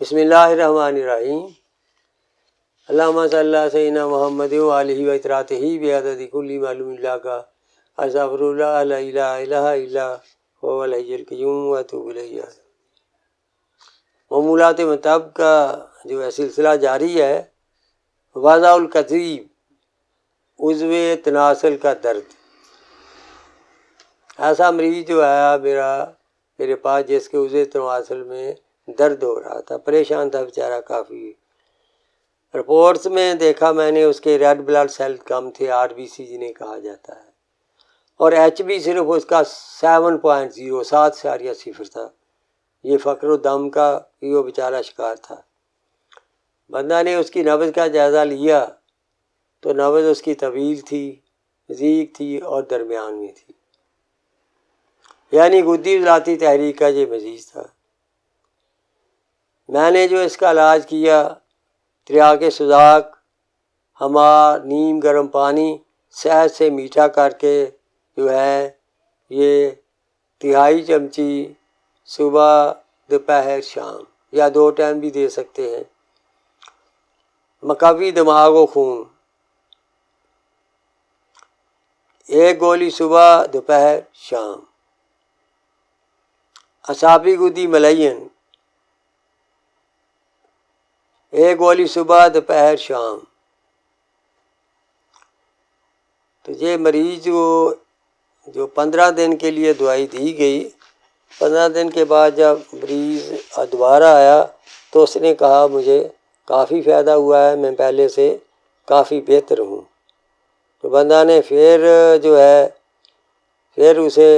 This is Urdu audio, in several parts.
بسم اللہ الرحمن الرحیم۔ اللہم صلی اللہ سیدنا محمد و آلہ و اطراتہ بعدد کل معلوم اللہ کا استغفر اللہ لا الہ الا الا هو الحی القیوم واتوب الیہ۔ معمولات مطب کا جو ہے سلسلہ جاری ہے۔ وضع القضیب عضو تناسل کا درد۔ ایسا مریض جو ہے میرے پاس جس کے عضو تناسل میں درد ہو رہا تھا، پریشان تھا بیچارہ کافی۔ رپورٹس میں دیکھا میں نے اس کے ریڈ بلڈ سیل کم تھے، RBC جنہیں کہا جاتا ہے، اور HB صرف اس کا 7.0 7.0 تھا۔ یہ فقر و دم کا وہ بیچارہ شکار تھا۔ بندہ نے اس کی نبض کا جائزہ لیا تو نبض اس کی طویل تھی، ضیق تھی اور درمیان میں تھی، یعنی گدی عضلاتی تحریک کا یہ مزید تھا۔ میں نے جو اس کا علاج کیا، تریاق سوزاک، نیم گرم پانی شہد سے میٹھا کر کے جو ہے یہ 3/4 چمچی صبح دوپہر شام یا 2 ٹائم بھی دے سکتے ہیں۔ مقوی دماغ و خون 1 گولی صبح دوپہر شام۔ اعصابی گدی ملین 1 گولی صبح دوپہر شام۔ تو یہ مریض کو جو 15 دن کے لیے دوائی دی گئی، 15 دن کے بعد جب مریض دوبارہ آیا تو اس نے کہا مجھے کافی فائدہ ہوا ہے، میں پہلے سے کافی بہتر ہوں۔ تو بندہ نے پھر اسے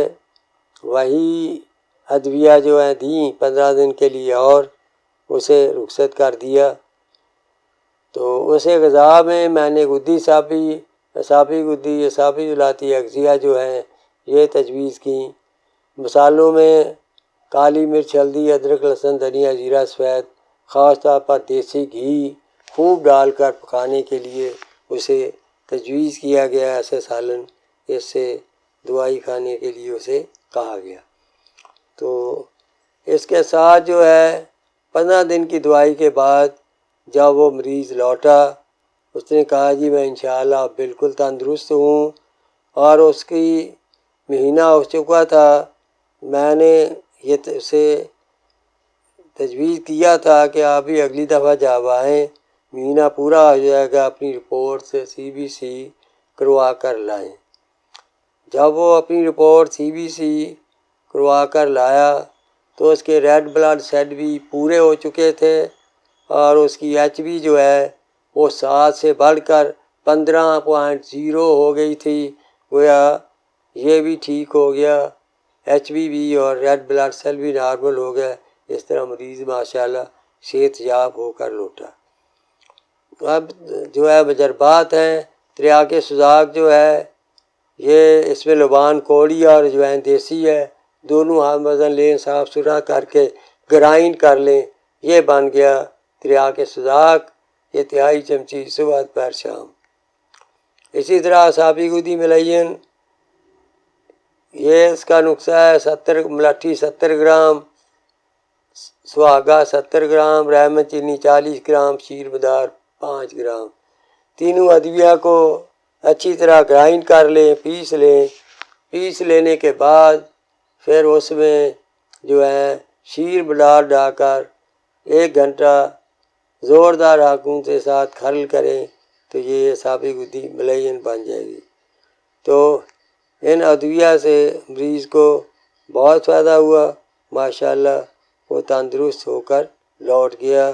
وہی ادویہ جو ہیں دیں 15 دن کے لیے اور اسے رخصت کر دیا۔ تو اسے غذا میں نے اعصابی گدی عضلاتی اغذیہ جو ہیں یہ تجویز کی۔ مسالوں میں کالی مرچ، ہلدی، ادرک، لہسن، دھنیا، زیرہ سفید، خاص طور پر دیسی گھی خوب ڈال کر پکانے کے لیے اسے تجویز کیا گیا۔ ایسے سالن اس سے دوائی کھانے کے لیے اسے کہا گیا۔ تو اس کے ساتھ جو ہے 15 دن کی دوائی کے بعد جب وہ مریض لوٹا، اس نے کہا جی میں انشاءاللہ بالکل تندرست ہوں، اور اس کی مہینہ ہو چکا تھا۔ میں نے یہ اسے تجویز کیا تھا کہ آپ بھی اگلی دفعہ جب آئیں مہینہ پورا ہو جائے گا اپنی رپورٹ سے CBC کروا کر لائیں۔ جب وہ اپنی رپورٹ CBC کروا کر لایا تو اس کے ریڈ بلڈ سیل بھی پورے ہو چکے تھے، اور اس کی HB جو ہے وہ 7 سے بڑھ کر 15.0 ہو گئی تھی۔ گویا یہ بھی ٹھیک ہو گیا، HB بھی اور ریڈ بلڈ سیل بھی نارمل ہو گئے۔ اس طرح مریض ماشاءاللہ صحت یاب ہو کر لوٹا۔ اب جو ہے تجربات ہیں، تریاق سوزاک جو ہے یہ اس میں لبان کوڑی اور اجوائن دیسی ہے، دونوں ہم وزن لیں، صاف ستھرا کر کے گرائنڈ کر لیں، یہ بن گیا تریاق سوزاک، یہ 3/4 چمچی صبح دوپہر شام۔ اسی طرح اعصابی گدی ملین، یہ اس کا نسخہ ہے ملاٹھی 70 گرام، سہاگا 70 گرام، رحمت چینی 40 گرام، شیر مدار 5 گرام۔ تینوں ادویہ کو اچھی طرح گرائنڈ کر لیں، پیس لینے کے بعد پھر اس میں جو ہے شیر مدار ڈال کر 1 گھنٹہ زوردار ہاتھوں کے ساتھ کھرل کریں تو یہ اعصابی گدی ملین بن جائے گی۔ تو ان ادویہ سے مریض کو بہت فائدہ ہوا، ماشاءاللہ وہ تندرست ہو کر لوٹ گیا۔